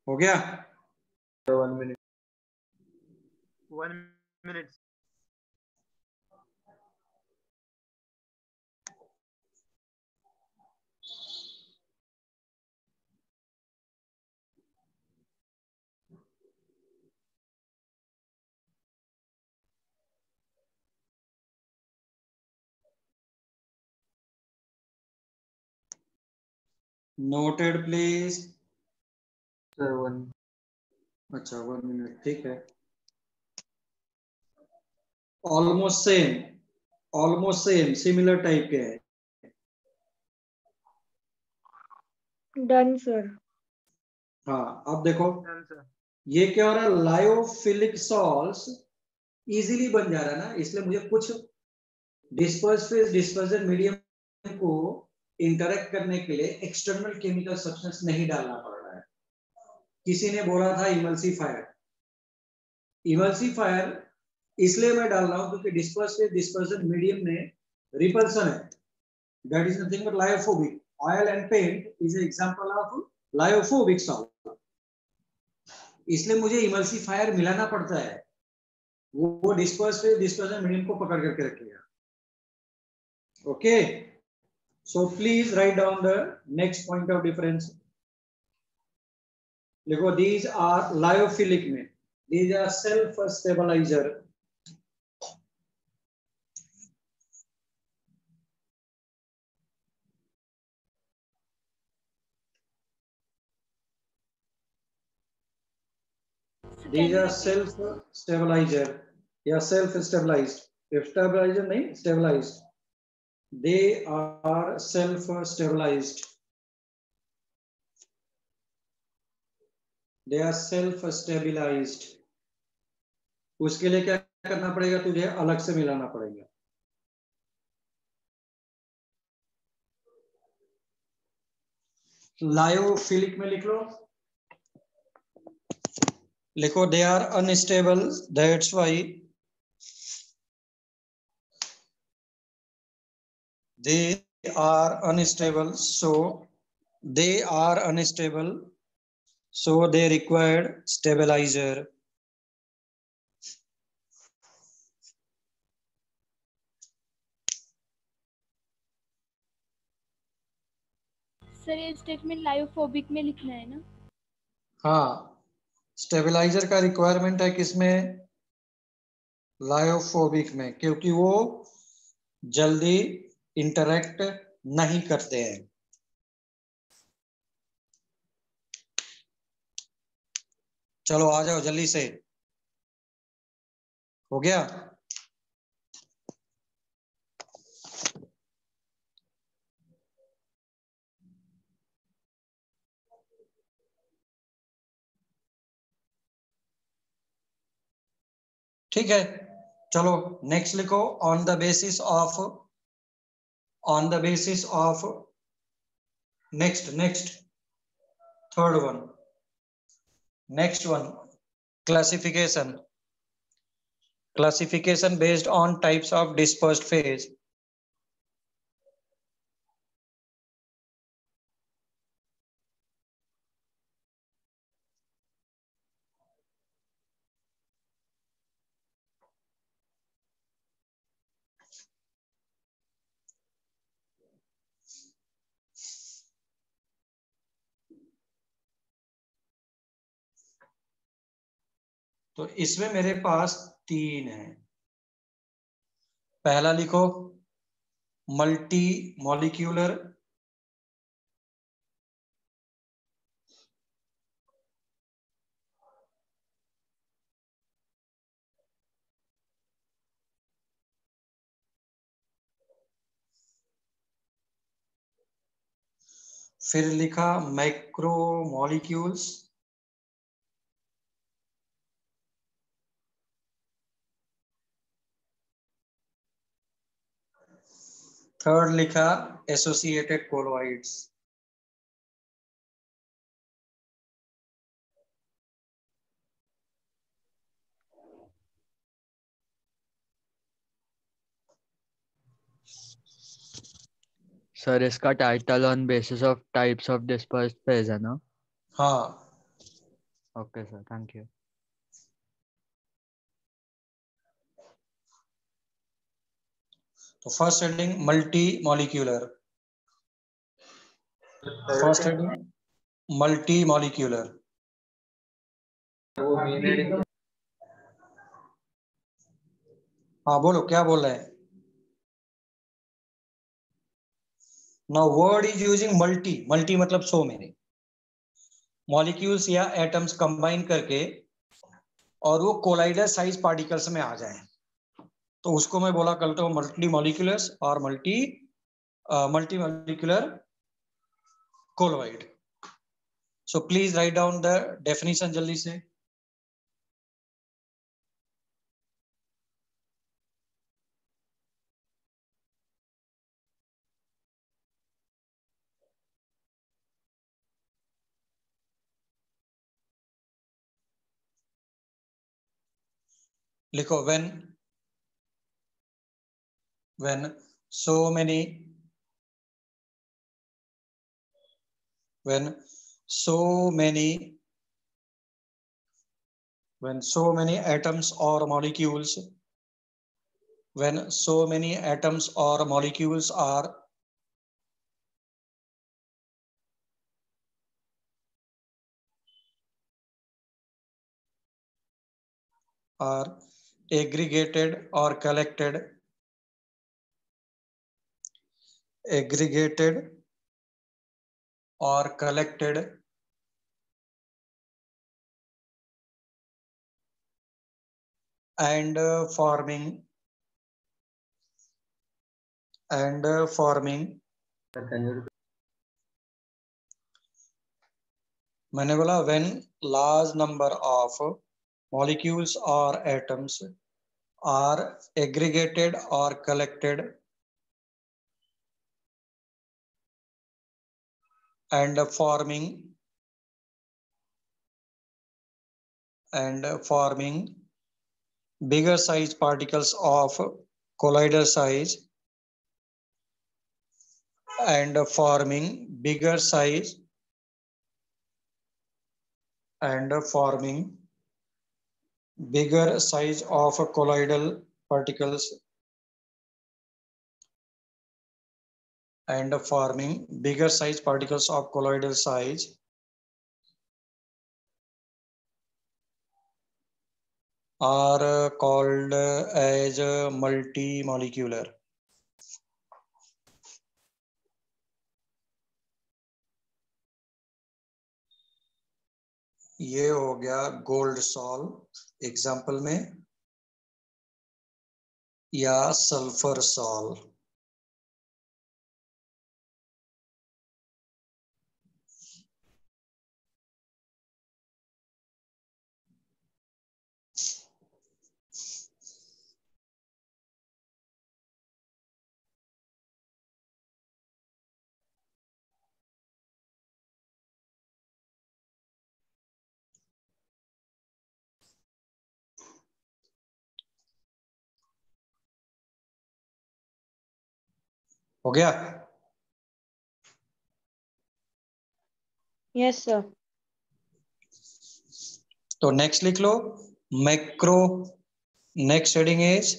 हो गया? 1 minute. 1 minute. Noted please. Sir, 1. अच्छा 1 मिनट, ठीक है। ऑलमोस्ट सेम सिमिलर टाइप के हैं। Done sir. हाँ अब देखो Done, sir. ये क्या हो रहा है? लायोफिलिक सॉल्ट्स इजीली बन जा रहा है ना, इसलिए मुझे कुछ डिस्पर्स फेज डिस्पर्जन मीडियम को इंटरेक्ट करने के लिए एक्सटर्नल केमिकल सब्सटेंस नहीं डालना पड़ रहा है। किसी ने बोला था इमल्सिफायर, इमल्सिफायर इसलिए मैं डाल रहा हूं क्योंकि डिस्पर्स फेज डिस्पर्जन मीडियम में रिपल्सन है, that is nothing but lyophobic. Oil and paint is an example of lyophobic salt, इसलिए मुझे इमल्सिफायर मिलाना पड़ता है, वो डिस्पर्स फेज डिस्पर्जन मीडियम को पकड़ करके रखेगा। Okay, so please write down the next point of difference. देखो these are lyophilic में, these are self stabilizer. These are self stabilizer या self stabilized, stabilizer नहीं stabilized, they are self stabilized, they are self stabilized। उसके लिए क्या करना पड़ेगा? तुझे अलग से मिलाना पड़ेगा। लायोफिलिक में लिख लो, लिखो they are unstable, that's why they are unstable, so they are unstable, so they required stabilizer। Sir ये स्टेटमेंट लायोफोबिक में लिखना है ना? हाँ, स्टेबलाइजर का रिक्वायरमेंट है किसमें? लायोफोबिक में, क्योंकि वो जल्दी इंटरेक्ट नहीं करते हैं। चलो आ जाओ जल्दी से, हो गया? ठीक है, चलो नेक्स्ट लिखो। On the basis of next third one, next one classification based on types of dispersed phase. तो इसमें मेरे पास 3 है। पहला लिखो मल्टी मॉलिक्यूलर, फिर लिखा मैक्रो मॉलिक्यूल्स, थर्ड लिखा एसोसिएटेड कोलोइड्स। सर इसका title on basis of types of dispersed phase है ना? हाँ, ओके सर, थैंक यू। तो first heading multi molecular, first heading multi molecular. हाँ बोलो, क्या बोल रहे हैं? Now word is using multi, multi मतलब 100 मेरे मॉलिक्यूल्स या एटम्स कंबाइन करके और वो कोलाइडर साइज पार्टिकल्स में आ जाए, तो उसको मैं बोला करता हूँ मल्टी मॉलिक्यूलर्स और multi molecular colloid. So please write down the definition जल्दी से। लिखो when so many when so many atoms or molecules are aggregated or collected and forming मैंने बोला when large number of molecules or atoms are aggregated or collected and forming bigger size particles of colloidal size and forming bigger size of colloidal particles and forming bigger size particles of colloidal size are called as multimolecular. ये हो गया gold solve example में, या sulphur solve. हो गया? Yes, sir. तो next लिख लो, macro, next heading is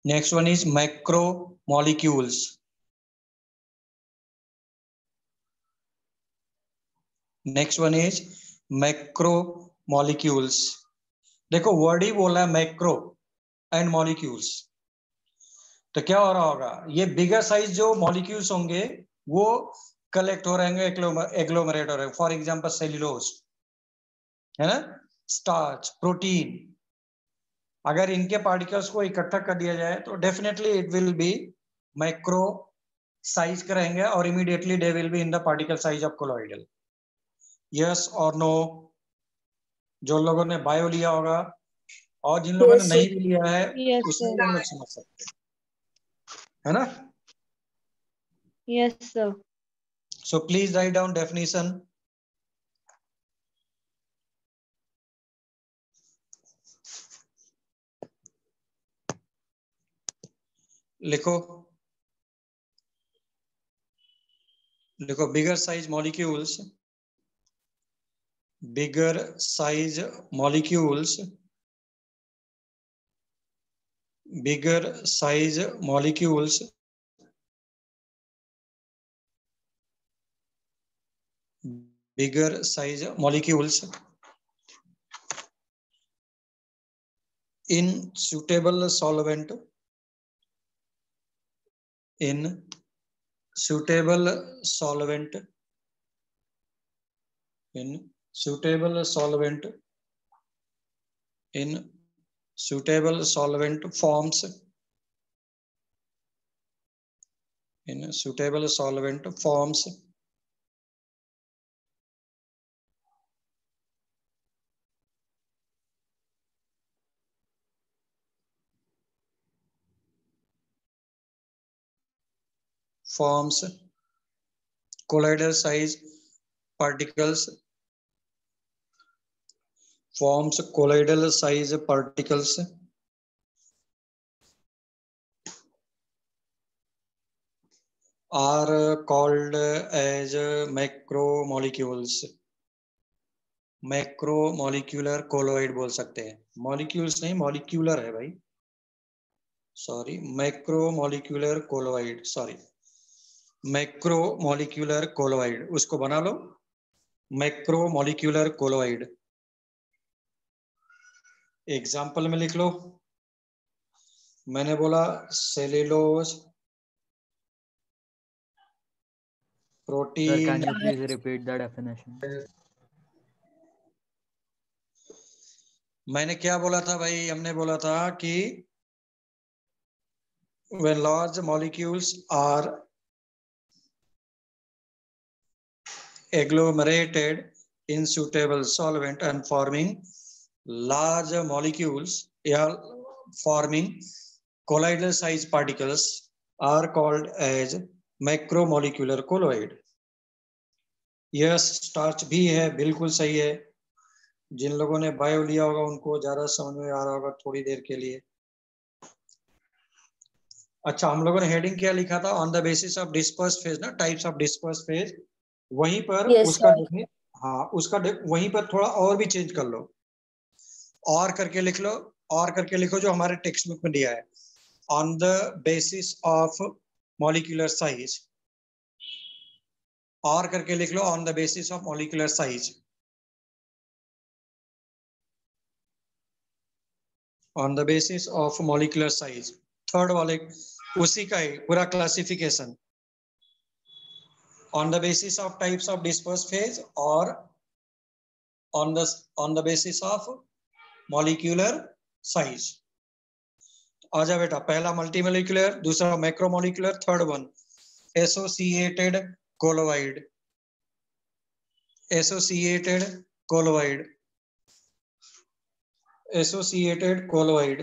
next one is macromolecules. Next one is macromolecules. देखो वर्ड ही बोला है मैक्रो एंड मॉलिक्यूल्स, तो क्या हो रहा होगा, ये बिगर साइज जो मॉलिक्यूल्स होंगे वो कलेक्ट हो रहेंगे, एग्लोमरेट हो रहे हैं. फॉर एग्जांपल सेल्यूलोज है ना, स्टार्च, प्रोटीन. अगर इनके पार्टिकल्स को इकट्ठा कर दिया जाए तो definitely it will be micro size के रहेंगे और immediately they will be in the particle size of colloidal. Yes और नो? जो लोगों ने बायो लिया होगा और जिन लोगों ने नहीं भी लिया है उसमें भी हम लोग समझ सकते हैं, है ना? Yes, sir. So please write down definition. लिखो, लिखो bigger size molecules, bigger size molecules, bigger size molecules bigger size molecules in suitable solvent, in suitable solvent, in suitable solvent, in suitable solvent forms, in suitable solvent forms forms colloidal size particles, forms colloidal size particles are called as macromolecules. Macromolecular colloid बोल सकते हैं, molecules नहीं molecular है भाई, sorry macromolecular colloid, sorry macromolecular colloid, उसको बना लो मैक्रोमोलिक्यूलर colloid. Example में लिख लो, मैंने बोला cellulose, protein. Sir, can you please repeat the definition? मैंने क्या बोला था भाई, हमने बोला था कि when large molecules are agglomerated in suitable solvent and forming large molecules, या forming colloidal size particles are called as macromolecular colloid. Yes, starch भी है, बिल्कुल सही है. जिन लोगों ने बायो लिया होगा उनको ज्यादा समझ में आ रहा होगा थोड़ी देर के लिए. अच्छा, हम लोगों ने हेडिंग क्या लिखा था, on the basis of disperse phase ना, टाइप्स ऑफ डिस्पर्स फेज. वहीं पर उसका हाँ उसका वहीं पर थोड़ा और भी चेंज कर लो, और करके लिख लो, और करके लिखो जो हमारे टेक्स्ट बुक में दिया है, on the basis of molecular size, और करके लिख लो on the basis of molecular size, on the basis of molecular size. Third वाले उसी का ही पूरा classification, on the basis of types of disperse phase और on the basis of molecular size. आजा बेटा, पहला मल्टीमोलिक्यूलर, दूसरा macromolecular, third one associated colloid, associated colloid, associated colloid.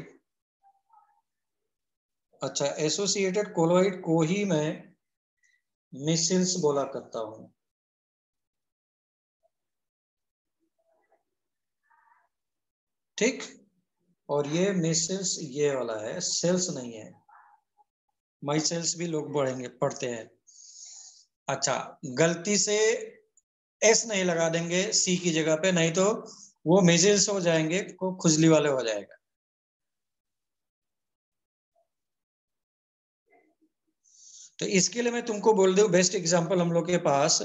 अच्छा, एसोसिएटेड कोलोइड को ही मैं मिसिल्स बोला करता हूं. ठीक। और ये मिसेल्स ये वाला है, सेल्स नहीं है। माई सेल्स भी लोग पढ़ते हैं। अच्छा, गलती से एस नहीं लगा देंगे सी की जगह पे, नहीं तो वो मिसेल्स हो जाएंगे, को खुजली वाले हो जाएगा। तो इसके लिए मैं तुमको बोल दूं, बेस्ट एग्जांपल हम लोग के पास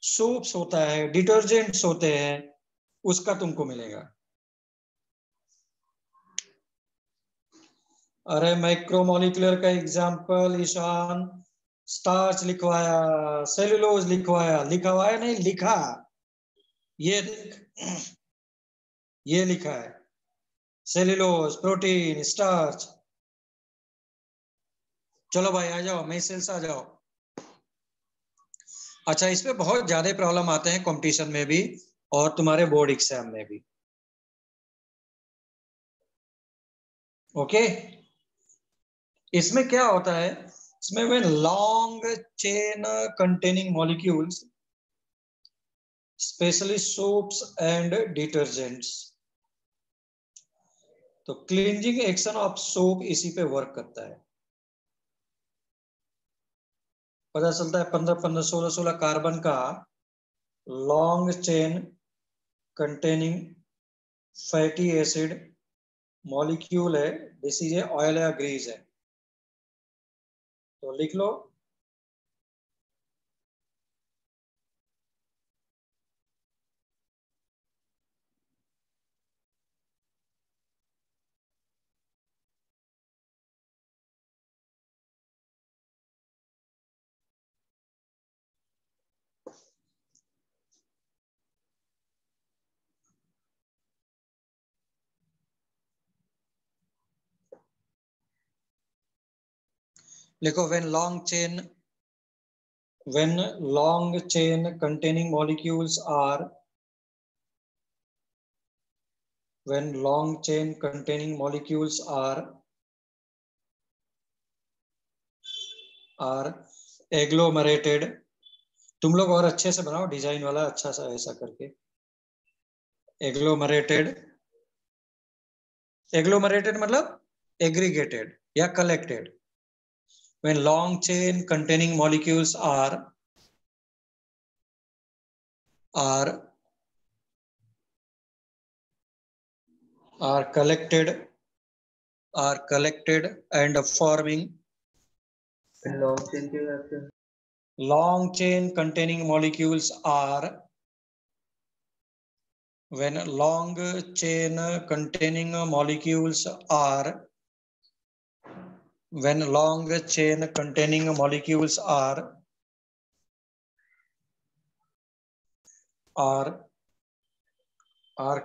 सोप्स होता है, डिटर्जेंट्स होते हैं, उसका तुमको मिलेगा। अरे माइक्रोमोलिकुलर का एग्जांपल ईशान, स्टार्च लिखवाया, सेलुलोज लिखवाया, लिखवाया नहीं लिखा, ये देख ये लिखा है सेलुलोज, प्रोटीन, स्टार्च। चलो भाई आ जाओ, मिसेल्स आ जाओ। अच्छा, इस पे बहुत ज्यादा प्रॉब्लम आते हैं कंपटीशन में भी और तुम्हारे बोर्ड एग्जाम में भी। ओके, इसमें क्या होता है, इसमें वे long chain containing molecules, specially soaps and detergents. तो क्लींजिंग एक्शन ऑफ सोप इसी पे वर्क करता है। पता चलता है 15-15, 16-16 कार्बन का long chain containing fatty acid molecule है, दिस इज ए ऑयल या ग्रीस है। तो लिख लो, लिखो when long chain containing molecules are agglomerated। तुम लोग और अच्छे से बनाओ डिजाइन वाला, अच्छा सा ऐसा करके। एग्लोमरेटेड मतलब एग्रीगेटेड या collected. When long chain containing molecules are collected and forming long chain containing molecules are when long chain containing molecules are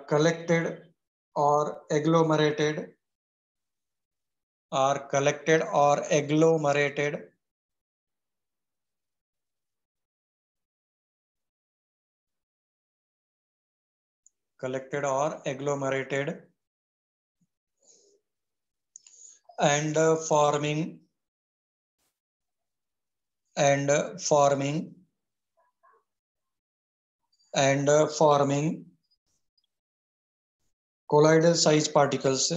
collected or agglomerated and forming colloidal size particles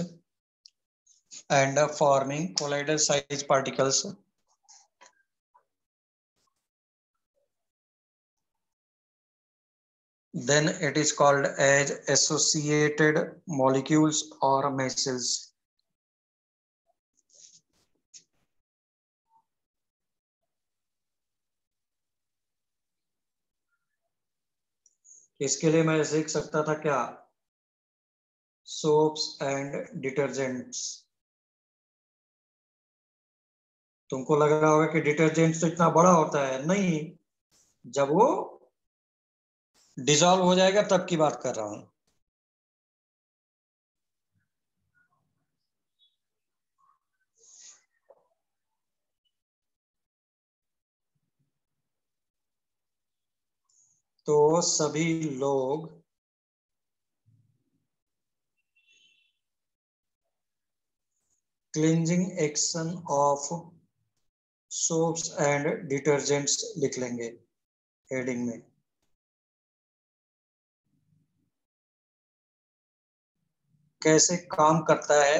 then it is called as associated molecules or micelles। इसके लिए मैं सीख सकता था क्या, soaps and detergents. तुमको लग रहा होगा कि डिटर्जेंट तो इतना बड़ा होता है, नहीं, जब वो डिसॉल्व हो जाएगा तब की बात कर रहा हूं। तो सभी लोग cleansing action of soaps and detergents लिख लेंगे हेडिंग में। कैसे काम करता है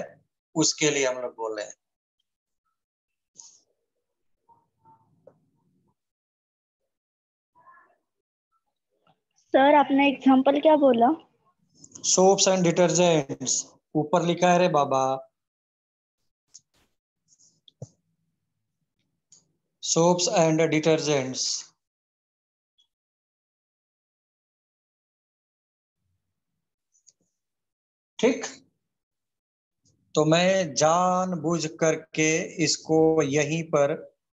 उसके लिए हम लोग बोल रहे हैं। सर आपने एग्जांपल क्या बोला? सोप्स एंड डिटर्जेंट्स, ऊपर लिखा है रे बाबा, सोप्स एंड डिटर्जेंट्स। ठीक, तो मैं जानबूझ करके इसको यहीं पर